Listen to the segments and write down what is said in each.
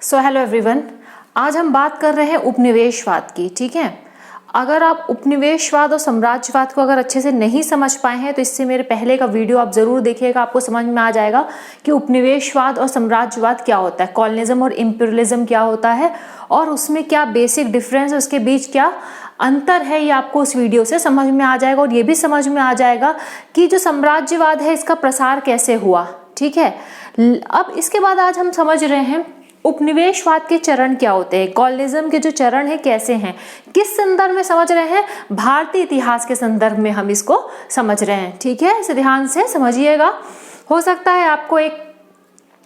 So hello everyone, आज हम बात कर रहे हैं उपनिवेशवाद की। ठीक है, अगर आप उपनिवेशवाद और साम्राज्यवाद को अगर अच्छे से नहीं समझ पाए हैं तो इससे मेरे पहले का वीडियो आप ज़रूर देखिएगा, आपको समझ में आ जाएगा कि उपनिवेशवाद और साम्राज्यवाद क्या होता है, कॉलोनिज्म और इम्पीरियलिज्म क्या होता है और उसमें क्या बेसिक डिफरेंस है, उसके बीच क्या अंतर है, ये आपको उस वीडियो से समझ में आ जाएगा। और ये भी समझ में आ जाएगा कि जो साम्राज्यवाद है इसका प्रसार कैसे हुआ। ठीक है, अब इसके बाद आज हम समझ रहे हैं उपनिवेशवाद के चरण क्या होते हैं, कॉलोनिज्म के जो चरण है कैसे हैं, किस संदर्भ में समझ रहे हैं, भारतीय इतिहास के संदर्भ में हम इसको समझ रहे हैं। ठीक है, इसे ध्यान से समझिएगा। हो सकता है आपको एक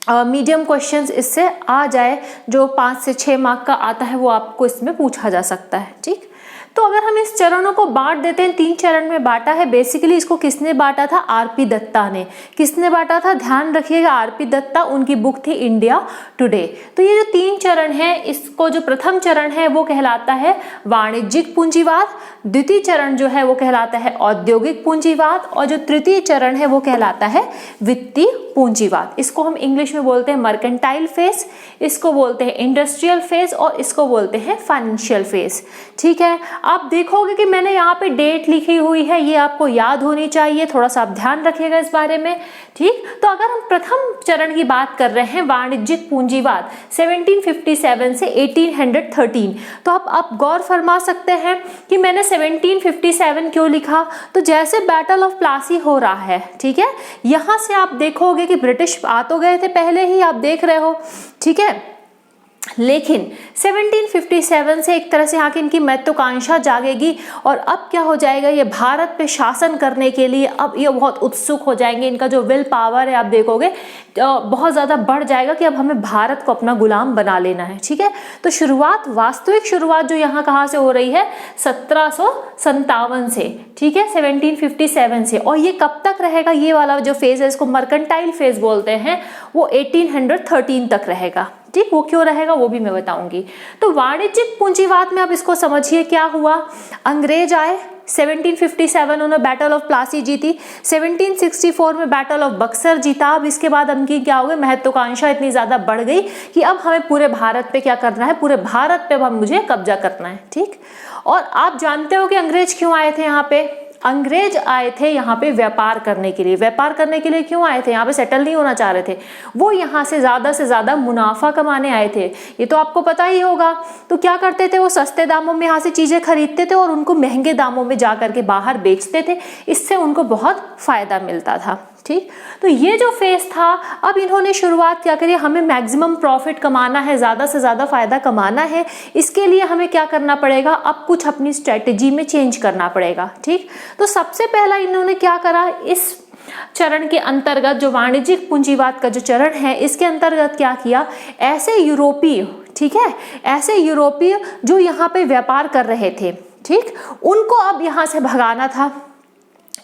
मीडियम क्वेश्चंस इससे आ जाए, जो 5 से 6 मार्क का आता है वो आपको इसमें पूछा जा सकता है। ठीक, तो अगर हम इस चरणों को बांट देते हैं, 3 चरण में बांटा है। बेसिकली इसको किसने बांटा था? आरपी दत्ता ने। किसने बांटा था? ध्यान रखिएगा, आरपी दत्ता, उनकी बुक थी इंडिया टुडे। तो ये जो 3 चरण है, इसको जो प्रथम चरण है वो कहलाता है वाणिज्यिक पूंजीवाद, द्वितीय चरण जो है वो कहलाता है औद्योगिक पूंजीवाद और जो तृतीय चरण है वो कहलाता है वित्तीय पूंजीवाद। इसको हम इंग्लिश में बोलते हैं मर्केंटाइल फेज, इसको बोलते हैं इंडस्ट्रियल फेज और इसको बोलते हैं फाइनेंशियल फेज। ठीक है, आप देखोगे कि मैंने यहाँ पे डेट लिखी हुई है, ये आपको याद होनी चाहिए, थोड़ा सा आप ध्यान रखिएगा इस बारे में। ठीक, तो अगर हम प्रथम चरण की बात कर रहे हैं वाणिज्यिक पूंजीवाद 1757 से 1813, तो आप गौर फरमा सकते हैं कि मैंने 1757 क्यों लिखा। तो जैसे बैटल ऑफ प्लासी हो रहा है, ठीक है, यहाँ से आप देखोगे कि ब्रिटिश आ तो गए थे पहले ही, आप देख रहे हो। ठीक है, लेकिन 1757 से एक तरह से यहाँ की इनकी महत्वाकांक्षा जागेगी और अब क्या हो जाएगा, ये भारत पे शासन करने के लिए अब ये बहुत उत्सुक हो जाएंगे। इनका जो विल पावर है आप देखोगे बहुत ज़्यादा बढ़ जाएगा कि अब हमें भारत को अपना गुलाम बना लेना है। ठीक है, तो शुरुआत, वास्तविक शुरुआत जो यहाँ कहाँ से हो रही है, 1757 से। ठीक है, 1757 से। और ये कब तक रहेगा, ये वाला जो फेज है इसको मर्केंटाइल फेज बोलते हैं, वो 1813 तक रहेगा। ठीक, वो क्यों रहेगा वो भी मैं बताऊंगी। तो वाणिज्यिक पूंजीवाद में अब इसको समझिए क्या हुआ। अंग्रेज आए, 1757 उन्होंने बैटल ऑफ प्लासी जीती, 1764 में बैटल ऑफ बक्सर जीता। अब इसके बाद उनकी क्या हो गई, महत्वाकांक्षा इतनी ज्यादा बढ़ गई कि अब हमें पूरे भारत पे क्या करना है, पूरे भारत पे अब मुझे कब्जा करना है। ठीक, और आप जानते हो कि अंग्रेज क्यों आए थे यहाँ पे? अंग्रेज आए थे यहाँ पे व्यापार करने के लिए। व्यापार करने के लिए क्यों आए थे? यहाँ पे सेटल नहीं होना चाह रहे थे, वो यहाँ से ज़्यादा मुनाफा कमाने आए थे, ये तो आपको पता ही होगा। तो क्या करते थे, वो सस्ते दामों में यहाँ से चीज़ें खरीदते थे और उनको महंगे दामों में जा करके बाहर बेचते थे, इससे उनको बहुत फायदा मिलता था। ठीक, तो ये जो फेज था, अब इन्होंने शुरुआत क्या करी, हमें मैक्सिमम प्रॉफिट कमाना है, ज़्यादा से ज़्यादा फायदा कमाना है, इसके लिए हमें क्या करना पड़ेगा, अब कुछ अपनी स्ट्रेटेजी में चेंज करना पड़ेगा। ठीक, तो सबसे पहला इन्होंने क्या करा, इस चरण के अंतर्गत जो वाणिज्यिक पूंजीवाद का जो चरण है इसके अंतर्गत क्या किया, ऐसे यूरोपीय, ठीक है, ऐसे यूरोपीय जो यहाँ पे व्यापार कर रहे थे, ठीक, उनको अब यहाँ से भगाना था।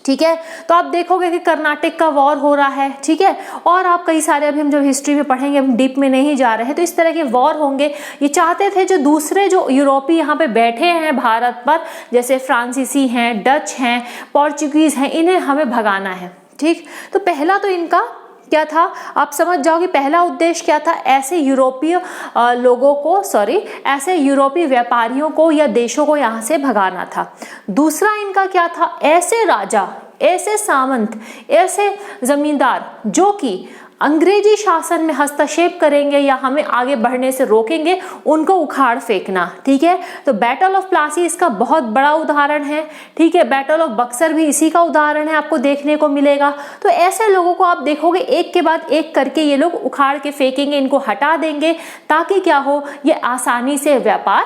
ठीक है, तो आप देखोगे कि कर्नाटक का वॉर हो रहा है। ठीक है, और आप कई सारे, अभी हम जब हिस्ट्री में पढ़ेंगे, हम डीप में नहीं जा रहे हैं, तो इस तरह के वॉर होंगे। ये चाहते थे जो दूसरे जो यूरोपीय यहाँ पे बैठे हैं भारत पर, जैसे फ्रांसीसी हैं, डच हैं, पोर्चुगीज हैं, इन्हें हमें भगाना है। ठीक, तो पहला तो इनका क्या था, आप समझ जाओ कि पहला उद्देश्य क्या था, ऐसे यूरोपीय लोगों को, ऐसे यूरोपीय व्यापारियों को या देशों को यहाँ से भगाना था। दूसरा इनका क्या था, ऐसे राजा, ऐसे सामंत, ऐसे जमींदार जो कि अंग्रेजी शासन में हस्तक्षेप करेंगे या हमें आगे बढ़ने से रोकेंगे, उनको उखाड़ फेंकना। ठीक है, तो बैटल ऑफ प्लासी इसका बहुत बड़ा उदाहरण है। ठीक है, बैटल ऑफ बक्सर भी इसी का उदाहरण है, आपको देखने को मिलेगा। तो ऐसे लोगों को आप देखोगे एक के बाद एक करके ये लोग उखाड़ के फेंकेंगे, इनको हटा देंगे, ताकि क्या हो, ये आसानी से व्यापार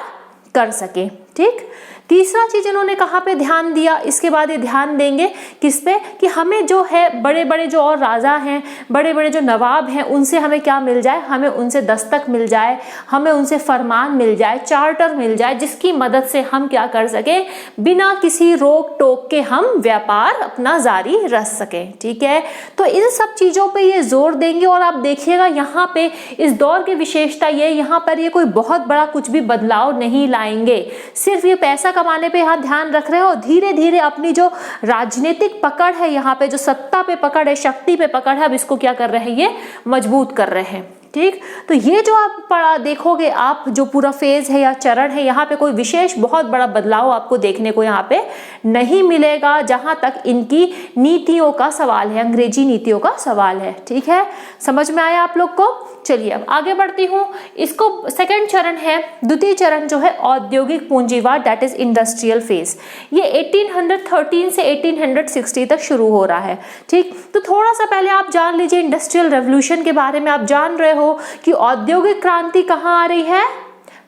कर सके। ठीक, तीसरा चीज इन्होंने कहाँ पे ध्यान दिया, इसके बाद ये ध्यान देंगे किस पे, कि हमें जो है बड़े बड़े जो और राजा हैं, बड़े बड़े जो नवाब हैं, उनसे हमें क्या मिल जाए, हमें उनसे दस्तक मिल जाए, हमें उनसे फरमान मिल जाए, चार्टर मिल जाए, जिसकी मदद से हम क्या कर सके, बिना किसी रोक टोक के हम व्यापार अपना जारी रख सकें। ठीक है, तो इन सब चीजों पे ये जोर देंगे। और आप देखिएगा यहाँ पे इस दौर की विशेषता ये, यहाँ पर ये कोई बहुत बड़ा कुछ भी बदलाव नहीं लाएंगे, सिर्फ ये पैसा कमाने पे यहाँ ध्यान रख रहे हो। धीरे धीरे अपनी जो राजनीतिक पकड़ है, यहाँ पे जो सत्ता पे पकड़ है, शक्ति पे पकड़ है, अब इसको क्या कर रहे हैं, ये मजबूत कर रहे हैं। ठीक। तो ये जो आप देखोगे, आप जो पूरा फेज है या चरण है, यहाँ पे कोई विशेष बहुत बड़ा बदलाव आपको देखने को यहाँ पे नहीं मिलेगा, जहां तक इनकी नीतियों का सवाल है, अंग्रेजी नीतियों का सवाल है। ठीक है, समझ में आया आप लोग को? चलिए अब आगे बढ़ती हूँ। इसको सेकंड चरण है, द्वितीय चरण जो है औद्योगिक पूंजीवाद, दैट इज इंडस्ट्रियल फेज। ये 1813 से 1860 तक शुरू हो रहा है। ठीक, तो थोड़ा सा पहले आप जान लीजिए इंडस्ट्रियल रेवोल्यूशन के बारे में। आप जान रहे हो कि औद्योगिक क्रांति कहाँ आ रही है?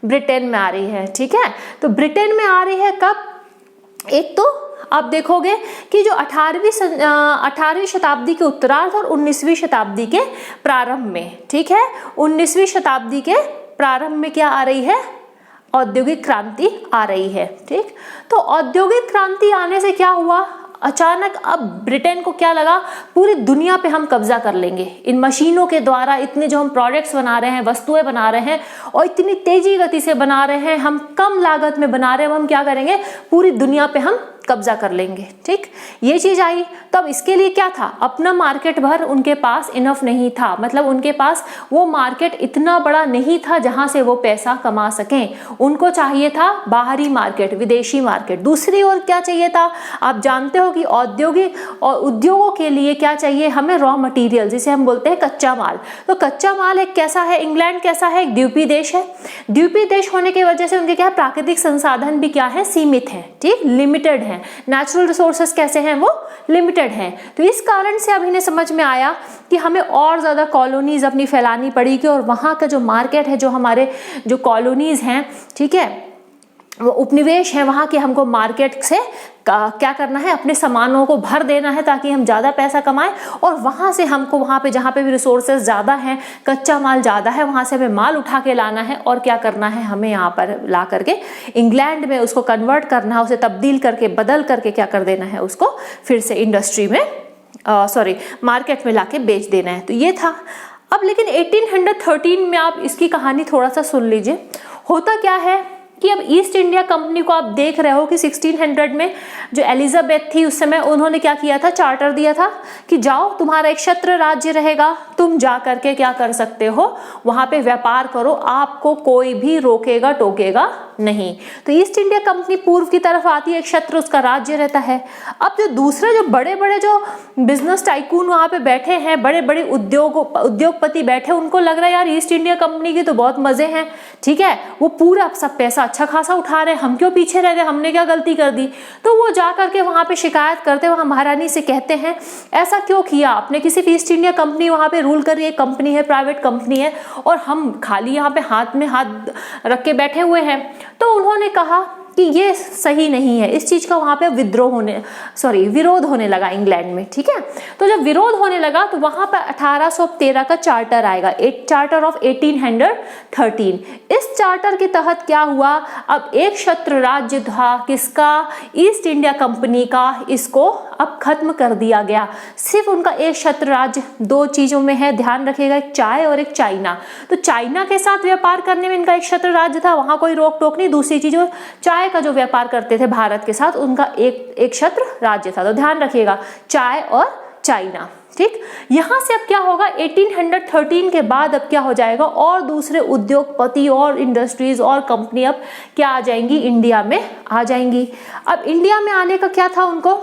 ब्रिटेन में आ रही है। ठीक है, तो ब्रिटेन में आ रही है कब? एक तो आप देखोगे कि जो 18वीं शताब्दी के उत्तरार्ध और 19वीं शताब्दी के प्रारंभ में, ठीक है, 19वीं शताब्दी के प्रारंभ में क्या आ रही है? औद्योगिक क्रांति आ रही है। ठीक, तो औद्योगिक क्रांति आने से क्या हुआ? अचानक अब ब्रिटेन को क्या लगा, पूरी दुनिया पे हम कब्जा कर लेंगे इन मशीनों के द्वारा। इतने जो हम प्रोडक्ट्स बना रहे हैं, वस्तुएं बना रहे हैं और इतनी तेजी गति से बना रहे हैं, हम कम लागत में बना रहे हैं, हम क्या करेंगे, पूरी दुनिया पे हम कब्जा कर लेंगे। ठीक, ये चीज आई। तब इसके लिए क्या था? अपना मार्केट भर उनके पास इनफ नहीं था, मतलब उनके पास वो मार्केट इतना बड़ा नहीं था जहां से वो पैसा कमा सकें। उनको चाहिए था बाहरी मार्केट, विदेशी मार्केट। दूसरी ओर क्या चाहिए था? आप जानते हो कि औद्योगिक और उद्योगों के लिए क्या चाहिए हमें? रॉ मटेरियल, जिसे हम बोलते हैं कच्चा माल। तो कच्चा माल एक कैसा है? इंग्लैंड कैसा है? एक द्वीपीय देश है। द्वीपीय देश होने की वजह से उनके क्या प्राकृतिक संसाधन भी क्या है? सीमित है। ठीक, लिमिटेड है। नेचुरल रिसोर्सेस कैसे हैं? वो लिमिटेड हैं। तो इस कारण से अब इन्हें समझ में आया कि हमें और ज्यादा कॉलोनीज अपनी फैलानी पड़ेगी और वहां का जो मार्केट है, जो हमारे जो कॉलोनीज हैं, ठीक है, वो उपनिवेश है, वहां के हमको मार्केट से क्या करना है? अपने सामानों को भर देना है ताकि हम ज्यादा पैसा कमाएं और वहां से हमको वहां पे जहां पे भी रिसोर्सेज ज्यादा हैं, कच्चा माल ज्यादा है, वहां से हमें माल उठा के लाना है और क्या करना है? हमें यहाँ पर ला करके इंग्लैंड में उसको कन्वर्ट करना है, उसे तब्दील करके, बदल करके क्या कर देना है? उसको फिर से इंडस्ट्री में मार्केट में लाके बेच देना है। तो ये था। अब लेकिन 1813 में आप इसकी कहानी थोड़ा सा सुन लीजिए। होता क्या है कि अब ईस्ट इंडिया कंपनी को आप देख रहे हो कि 1600 में जो एलिजाबेथ थी उस समय, उन्होंने क्या किया था? चार्टर दिया था कि जाओ, तुम्हारा एक क्षत्र राज्य रहेगा, तुम जा करके क्या कर सकते हो? वहां पे व्यापार करो, आपको कोई भी रोकेगा टोकेगा नहीं। तो ईस्ट इंडिया कंपनी पूर्व की तरफ आती है, एक क्षत्र उसका राज्य रहता है। अब जो दूसरे जो बड़े बड़े जो बिजनेस टाइकून वहां पे बैठे हैं, बड़े बड़े उद्योगपति बैठे, उनको लग रहा है यार ईस्ट इंडिया कंपनी की तो बहुत मजे हैं। ठीक है, वो पूरा सब पैसा अच्छा खासा उठा रहे, हम क्यों पीछे रह गए? हमने क्या गलती कर दी? तो वो जा करके वहां पे शिकायत करते, वहां महारानी से कहते हैं ऐसा क्यों किया आपने? किसी ईस्ट इंडिया कंपनी वहां पे रूल कर रही है, कंपनी है, प्राइवेट कंपनी है, और हम खाली यहाँ पे हाथ में हाथ रख के बैठे हुए हैं। तो उन्होंने कहा कि ये सही नहीं है। इस चीज का वहां पे विरोध होने लगा इंग्लैंड में। ठीक है, तो जब विरोध होने लगा तो वहां पर 1813 का चार्टर आएगा, एक चार्टर ऑफ 1813। इस चार्टर के तहत क्या हुआ? अब एक क्षत्र राज्य था किसका? ईस्ट इंडिया कंपनी का, इसको अब खत्म कर दिया गया। सिर्फ उनका एक क्षत्र राज्य। दो चीजों में है, ध्यान रखिएगा, एक चाय और एक चाइना। तो चाइना के साथ व्यापार करने में इनका एक क्षत्र राज्य था, वहां कोई रोक टोक नहीं। दूसरी चीज, चाय का जो व्यापार करते थे भारत के साथ, उनका एक क्षत्र राज्य था। तो ध्यान रखिएगा, चाय और चाइना। ठीक, यहां से अब क्या होगा? 1813 के बाद अब क्या हो जाएगा? और दूसरे उद्योगपति और इंडस्ट्रीज और कंपनी अब क्या आ जाएंगी? इंडिया में आ जाएंगी। अब इंडिया में आने का क्या था उनको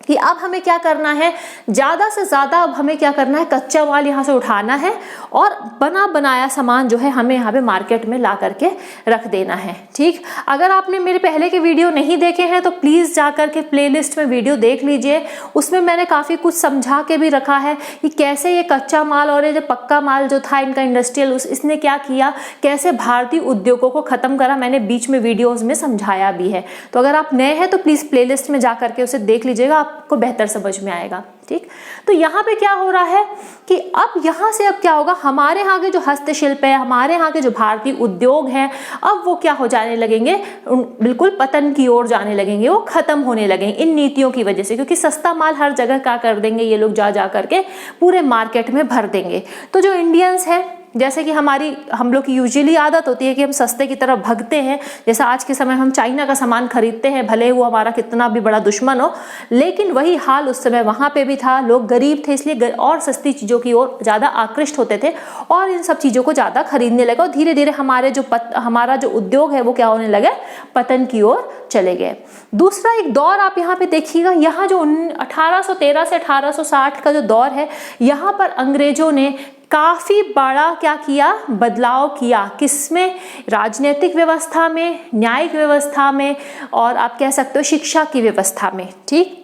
कि अब हमें क्या करना है? ज्यादा से ज्यादा अब हमें क्या करना है? कच्चा माल यहाँ से उठाना है और बना बनाया सामान जो है हमें यहाँ पे मार्केट में ला करके रख देना है। ठीक, अगर आपने मेरे पहले के वीडियो नहीं देखे हैं तो प्लीज जा करके प्लेलिस्ट में वीडियो देख लीजिए। उसमें मैंने काफी कुछ समझा के भी रखा है कि कैसे ये कच्चा माल और ये जो पक्का माल जो था इनका इंडस्ट्रियल, इसने क्या किया, कैसे भारतीय उद्योगों को खत्म करा। मैंने बीच में वीडियोज में समझाया भी है। तो अगर आप नए हैं तो प्लीज प्लेलिस्ट में जा करके उसे देख लीजिएगा, आपको बेहतर समझ में आएगा। ठीक, तो यहाँ पे क्या हो रहा है कि अब यहाँ से अब क्या होगा? हमारे यहाँ के जो हस्तशिल्प है, हमारे यहाँ के जो भारतीय उद्योग हैं, अब वो क्या हो जाने लगेंगे? बिल्कुल पतन की ओर जाने लगेंगे, वो खत्म होने लगेंगे इन नीतियों की वजह से। क्योंकि सस्ता माल हर जगह क्या कर देंगे ये लोग, जा करके पूरे मार्केट में भर देंगे। तो जो इंडियंस हैं जैसे कि हम लोग की यूजुअली आदत होती है कि हम सस्ते की तरफ भगते हैं। जैसे आज के समय हम चाइना का सामान खरीदते हैं, भले वो हमारा कितना भी बड़ा दुश्मन हो, लेकिन वही हाल उस समय वहाँ पे भी था। लोग गरीब थे इसलिए और सस्ती चीज़ों की ओर ज़्यादा आकृष्ट होते थे और इन सब चीज़ों को ज़्यादा खरीदने लगे और धीरे धीरे हमारा जो उद्योग है वो क्या होने लगे, पतन की ओर चले गए। दूसरा एक दौर आप यहाँ पे देखिएगा, यहाँ जो 1813 से 1860 का जो दौर है, यहाँ पर अंग्रेजों ने काफी बड़ा क्या किया, बदलाव किया। किसमें? राजनीतिक व्यवस्था में, न्यायिक व्यवस्था में और आप कह सकते हो शिक्षा की व्यवस्था में। ठीक,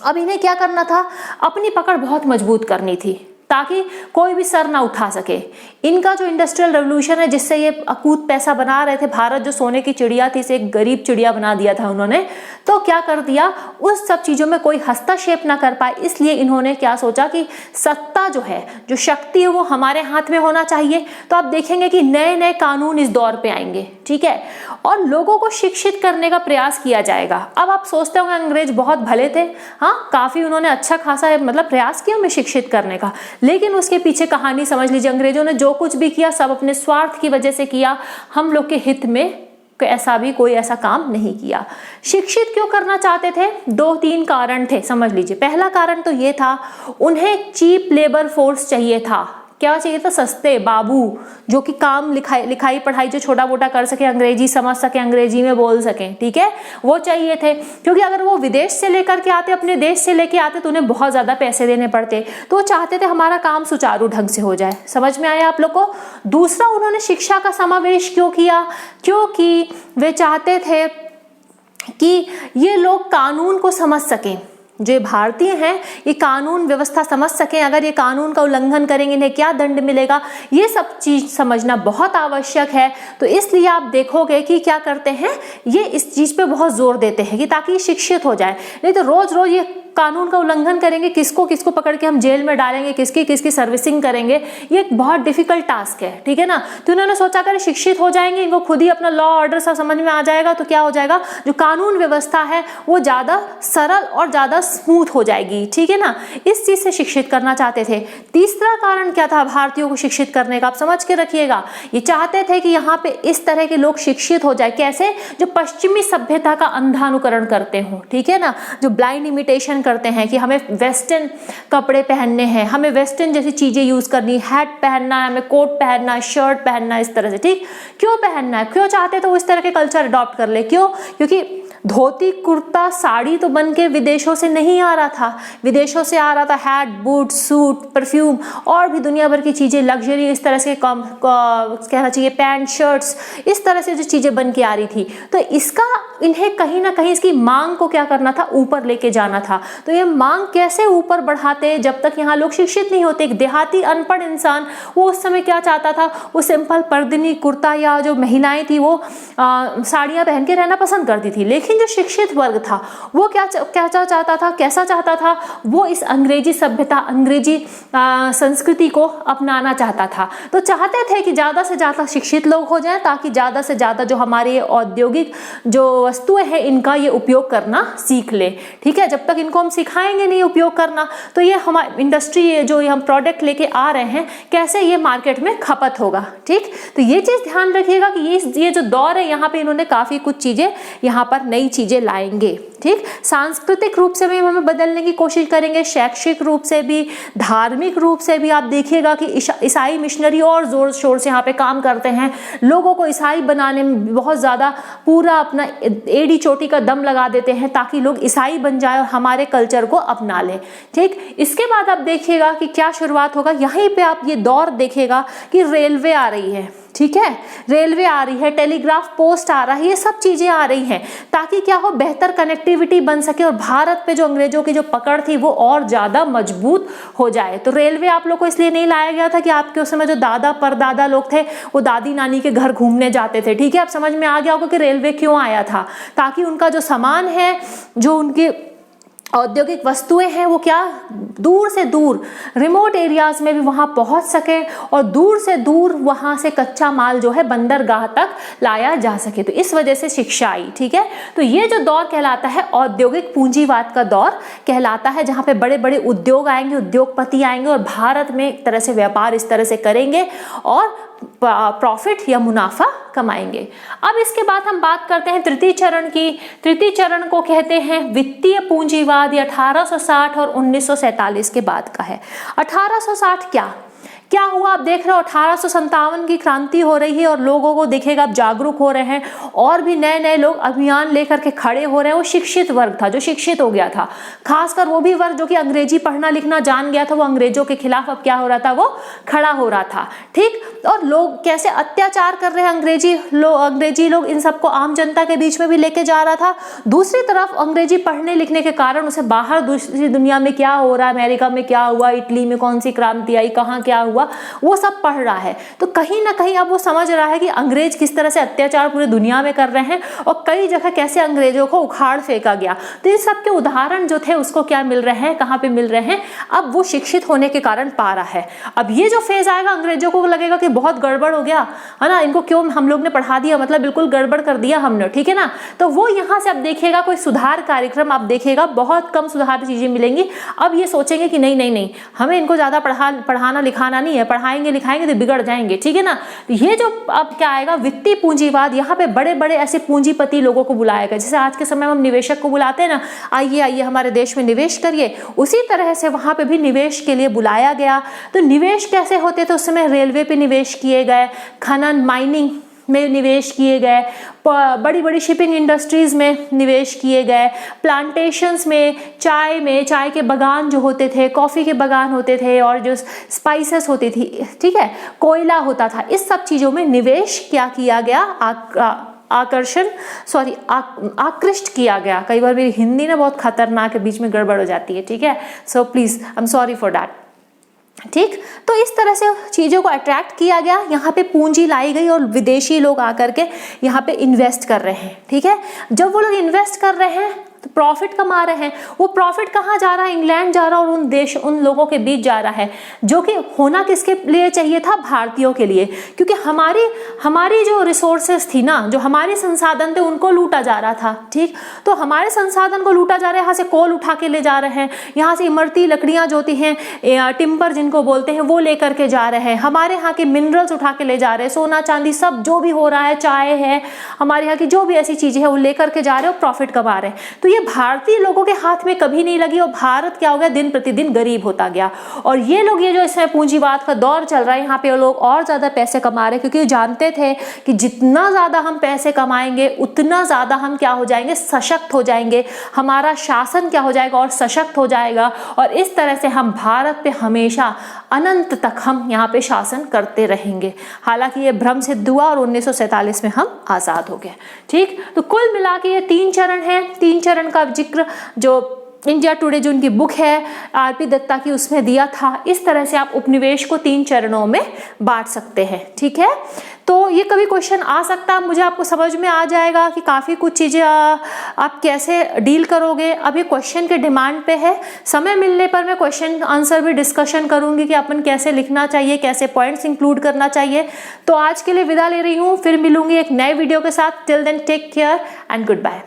अब इन्हें क्या करना था, अपनी पकड़ बहुत मजबूत करनी थी ताकि कोई भी सर ना उठा सके। इनका जो इंडस्ट्रियल रेवोल्यूशन है जिससे ये अकूत पैसा बना रहे थे, भारत जो सोने की चिड़िया थी इसे एक गरीब चिड़िया बना दिया था उन्होंने, तो क्या कर दिया, उस सब चीज़ों में कोई हस्तक्षेप ना कर पाए, इसलिए इन्होंने क्या सोचा कि सत्ता जो है, जो शक्ति है वो हमारे हाथ में होना चाहिए। तो आप देखेंगे कि नए नए कानून इस दौर पे आएंगे, ठीक है, और लोगों को शिक्षित करने का प्रयास किया जाएगा। अब आप सोचते होंगे अंग्रेज बहुत भले थे, हाँ काफ़ी उन्होंने अच्छा खासा मतलब प्रयास किया हमें शिक्षित करने का, लेकिन उसके पीछे कहानी समझ लीजिए। अंग्रेजों ने जो कुछ भी किया सब अपने स्वार्थ की वजह से किया, हम लोग के हित में कोई ऐसा काम नहीं किया। शिक्षित क्यों करना चाहते थे? 2-3 कारण थे, समझ लीजिए। पहला कारण तो ये था, उन्हें चीप लेबर फोर्स चाहिए था। क्या चाहिए था? सस्ते बाबू जो कि काम लिखाई पढ़ाई जो छोटा मोटा कर सके, अंग्रेजी समझ सके, अंग्रेजी में बोल सके, ठीक है, वो चाहिए थे। क्योंकि अगर वो विदेश से लेकर के आते, अपने देश से लेके आते तो उन्हें बहुत ज़्यादा पैसे देने पड़ते, तो वो चाहते थे हमारा काम सुचारू ढंग से हो जाए। समझ में आया आप लोग को? दूसरा, उन्होंने शिक्षा का समावेश क्यों किया? क्योंकि वे चाहते थे कि ये लोग कानून को समझ सकें, जो भारतीय हैं ये कानून व्यवस्था समझ सकें, अगर ये कानून का उल्लंघन करेंगे इन्हें क्या दंड मिलेगा, ये सब चीज़ समझना बहुत आवश्यक है। तो इसलिए आप देखोगे कि क्या करते हैं, ये इस चीज़ पे बहुत जोर देते हैं कि ताकि शिक्षित हो जाए। नहीं तो रोज रोज ये कानून का उल्लंघन करेंगे, किसको किसको पकड़ के हम जेल में डालेंगे, किसकी सर्विसिंग करेंगे, ये एक बहुत डिफिकल्ट टास्क है, ठीक है ना। तो उन्होंने सोचा अगर शिक्षित हो जाएंगे, इनको खुद ही अपना लॉ ऑर्डर सब समझ में आ जाएगा, तो क्या हो जाएगा, जो कानून व्यवस्था है वो ज़्यादा सरल और ज़्यादा स्मूथ हो जाएगी, ठीक है ना। इस चीज़ से शिक्षित करना चाहते थे। तीसरा कारण क्या था भारतीयों को शिक्षित करने का, आप समझ के रखिएगा। ये चाहते थे कि यहाँ पे इस तरह के लोग शिक्षित हो जाए, कैसे, जो पश्चिमी सभ्यता का अंधानुकरण करते हो, ठीक है ना, जो ब्लाइंड इमिटेशन करते हैं कि हमें वेस्टर्न कपड़े पहनने हैं, हमें वेस्टर्न जैसी चीजें यूज करनी, हैट पहनना है, हमें कोट पहनना है, शर्ट पहनना है, इस तरह से। ठीक, क्यों पहनना है, क्यों चाहते तो इस तरह के कल्चर अडॉप्ट कर ले, क्यों? क्योंकि धोती कुर्ता साड़ी तो बन के विदेशों से नहीं आ रहा था, विदेशों से आ रहा था हैट, बूट, सूट, परफ्यूम और भी दुनिया भर की चीजें, लग्जरी इस तरह से कहना चाहिए, पैंट, शर्ट्स, इस तरह से जो चीजें बन के आ रही थी। तो इसका इन्हें कहीं ना कहीं इसकी मांग को क्या करना था, ऊपर लेके जाना था। तो ये मांग कैसे ऊपर बढ़ाते, जब तक यहाँ लोग शिक्षित नहीं होते। एक देहाती अनपढ़ इंसान वो उस समय क्या चाहता था, वो सिंपल पर्दनी कुर्ता या जो महिलाएं थी वो साड़ियाँ पहन के रहना पसंद करती थी। लेकिन जो शिक्षित वर्ग था वो क्या चाहता था, कैसा चाहता था, वो इस अंग्रेजी सभ्यता, अंग्रेजी संस्कृति को अपनाना चाहता था। तो चाहते थे कि ज़्यादा से ज़्यादा शिक्षित लोग हो जाएं, ताकि ज़्यादा से ज़्यादा जो हमारे औद्योगिक जो वस्तुएं हैं इनका ये उपयोग करना सीख ले। ठीक है, जब तक इनको हम सिखाएंगे नहीं उपयोग करना, तो ये हमारी इंडस्ट्री जो हम प्रोडक्ट लेके आ रहे हैं, कैसे ये मार्केट में खपत होगा। ठीक, तो ये चीज़ ध्यान रखिएगा कि ये जो दौर है यहाँ पे इन्होंने काफ़ी कुछ चीज़ें यहाँ पर नई चीज़ें लाएंगे। ठीक, सांस्कृतिक रूप से भी हमें बदलने की कोशिश करेंगे, शैक्षिक रूप से भी, धार्मिक रूप से भी। आप देखिएगा कि ईसाई मिशनरी और जोर शोर से यहाँ पे काम करते हैं, लोगों को ईसाई बनाने में बहुत ज़्यादा पूरा अपना एड़ी चोटी का दम लगा देते हैं ताकि लोग ईसाई बन जाए और हमारे कल्चर को अपना लें। ठीक, इसके बाद आप देखिएगा कि क्या शुरुआत होगा, यहीं पे आप ये दौर देखिएगा कि रेलवे आ रही है। ठीक है, रेलवे आ रही है, टेलीग्राफ पोस्ट आ रहा है, ये सब चीजें आ रही हैं ताकि क्या हो, बेहतर कनेक्टिविटी बन सके और भारत पे जो अंग्रेजों की जो पकड़ थी वो और ज्यादा मजबूत हो जाए। तो रेलवे आप लोग को इसलिए नहीं लाया गया था कि आपके उस समय जो दादा परदादा लोग थे वो दादी नानी के घर घूमने जाते थे। ठीक है, अब समझ में आ गया होगा कि रेलवे क्यों आया था, ताकि उनका जो सामान है, जो उनके औद्योगिक वस्तुएं हैं वो क्या दूर से दूर रिमोट एरियाज में भी वहां पहुंच सके और दूर से दूर वहां से कच्चा माल जो है बंदरगाह तक लाया जा सके। तो इस वजह से शिक्षा आई। ठीक है, तो ये जो दौर कहलाता है औद्योगिक पूंजीवाद का दौर कहलाता है, जहां पे बड़े बड़े उद्योग आएंगे, उद्योगपति आएंगे और भारत में एक तरह से व्यापार इस तरह से करेंगे और प्रॉफिट या मुनाफा कमाएंगे। अब इसके बाद हम बात करते हैं तृतीय चरण की। तृतीय चरण को कहते हैं वित्तीय पूंजीवाद। ये 1860 और 1947 के बाद का है। 1860 क्या हुआ? आप देख रहे हो 1857 की क्रांति हो रही है और लोगों को दिखेगा अब जागरूक हो रहे हैं और भी नए नए लोग अभियान लेकर के खड़े हो रहे हैं। वो शिक्षित वर्ग था जो शिक्षित हो गया था, खासकर वो भी वर्ग जो कि अंग्रेजी पढ़ना लिखना जान गया था, वो अंग्रेजों के खिलाफ अब क्या हो रहा था, वो खड़ा हो रहा था। ठीक, और लोग कैसे अत्याचार कर रहे हैं अंग्रेजी लोग इन सबको आम जनता के बीच में भी लेके जा रहा था। दूसरी तरफ अंग्रेजी पढ़ने लिखने के कारण उसे बाहर दूसरी दुनिया में क्या हो रहा है, अमेरिका में क्या हुआ, इटली में कौन सी क्रांति आई, कहाँ क्या हुआ, वो सब पढ़ रहा है। तो कहीं ना कहीं अब वो समझ रहा है कि अंग्रेज किस तरह से अत्याचार पूरी दुनिया में कर रहे हैं और कई जगह कैसे अंग्रेजों को उखाड़ फेंका गया। तो इन सब के उदाहरण जो थे उसको क्या मिल रहे हैं, कहाँ पे मिल रहे हैं, अब वो शिक्षित होने के कारण पा रहा है। अब ये जो फेज आएगा अंग्रेजों को लगेगा कि बहुत गड़बड़ हो गया है ना, इनको क्यों हम लोग ने पढ़ा दिया, मतलब बिल्कुल गड़बड़ कर दिया हमने। ठीक है ना, तो वो यहाँ से अब देखिएगा कोई सुधार कार्यक्रम आप देखिएगा बहुत कम सुधार चीजें मिलेंगी। अब ये सोचेंगे कि नहीं हमें इनको ज्यादा पढ़ाना लिखाना नहीं है, पढ़ाएंगे लिखाएंगे तो बिगड़ जाएंगे। ठीक है ना, ये जो अब क्या आएगा वित्तीय पूंजीवाद, यहाँ पे बड़े बड़े ऐसे पूंजीपति लोगों को बुलाएगा, जैसे आज के समय में हम निवेशक को बुलाते हैं ना, आइए हमारे देश में निवेश करिए, उसी तरह से वहां पे भी निवेश के लिए बुलाया गया। तो निवेश कैसे होते थे उस समय? रेलवे पे निवेश किए गए, खनन माइनिंग में निवेश किए गए, बड़ी बड़ी शिपिंग इंडस्ट्रीज में निवेश किए गए, प्लांटेशंस में, चाय के बागान जो होते थे, कॉफ़ी के बागान होते थे और जो स्पाइसेस होती थी, ठीक है, कोयला होता था, इस सब चीज़ों में निवेश क्या किया गया, आकृष्ट किया गया। कई बार मेरी हिंदी ना बहुत खतरनाक है, बीच में गड़बड़ हो जाती है। ठीक है, so please I am sorry for that. ठीक, तो इस तरह से चीज़ों को अट्रैक्ट किया गया, यहाँ पे पूंजी लाई गई और विदेशी लोग आकर के यहाँ पे इन्वेस्ट कर रहे हैं। ठीक है, जब वो लोग इन्वेस्ट कर रहे हैं तो प्रॉफिट कमा रहे हैं। वो प्रॉफिट कहाँ जा रहा है? इंग्लैंड जा रहा है और उन लोगों के बीच जा रहा है, जो कि होना किसके लिए चाहिए था? भारतीयों के लिए, क्योंकि हमारी जो रिसोर्सेस थी ना, जो हमारे संसाधन थे, उनको लूटा जा रहा था। ठीक, तो हमारे संसाधन को लूटा जा रहा है, यहाँ से कोल उठा के ले जा रहे हैं, यहाँ से इमरती लकड़ियाँ जो होती हैं, टिम्बर जिनको बोलते हैं, वो लेकर के जा रहे हैं, हमारे यहाँ के मिनरल्स उठा के ले जा रहे हैं, सोना चांदी सब जो भी हो रहा है, चाय है, हमारे यहाँ की जो भी ऐसी चीजें हैं वो लेकर के जा रहे हैं और प्रॉफिट कमा रहे हैं। तो ये भारतीय लोगों के हाथ में कभी नहीं लगी और भारत क्या हो गया? दिन प्रतिदिन गरीब होता गया। और ये लोग, ये जो इसमें पूंजीवाद का दौर चल रहा है, यहाँ पे लोग और ज्यादा पैसे कमा रहे हैं, क्योंकि जानते थे कि जितना ज्यादा हम पैसे कमाएंगे उतना ज्यादा हम क्या हो जाएंगे? सशक्त हो जाएंगे, हमारा शासन क्या हो जाएगा? और सशक्त हो जाएगा, और इस तरह से हम भारत पे हमेशा अनंत तक हम यहाँ पे शासन करते रहेंगे। हालांकि ये भ्रम सिद्ध हुआ और 1947 में हम आजाद हो गए। ठीक, तो कुल मिला के ये 3 चरण है। 3 चरण का जिक्र जो इंडिया टुडे जो उनकी बुक है आरपी दत्ता की, उसमें दिया था। इस तरह से आप उपनिवेश को 3 चरणों में बांट सकते हैं। ठीक है, तो ये कभी क्वेश्चन आ सकता है, मुझे आपको समझ में आ जाएगा कि काफ़ी कुछ चीज़ें आप कैसे डील करोगे। अब ये क्वेश्चन के डिमांड पे है, समय मिलने पर मैं क्वेश्चन आंसर भी डिस्कशन करूंगी कि अपन कैसे लिखना चाहिए, कैसे पॉइंट्स इंक्लूड करना चाहिए। तो आज के लिए विदा ले रही हूँ, फिर मिलूंगी एक नए वीडियो के साथ। Till then take care and good bye.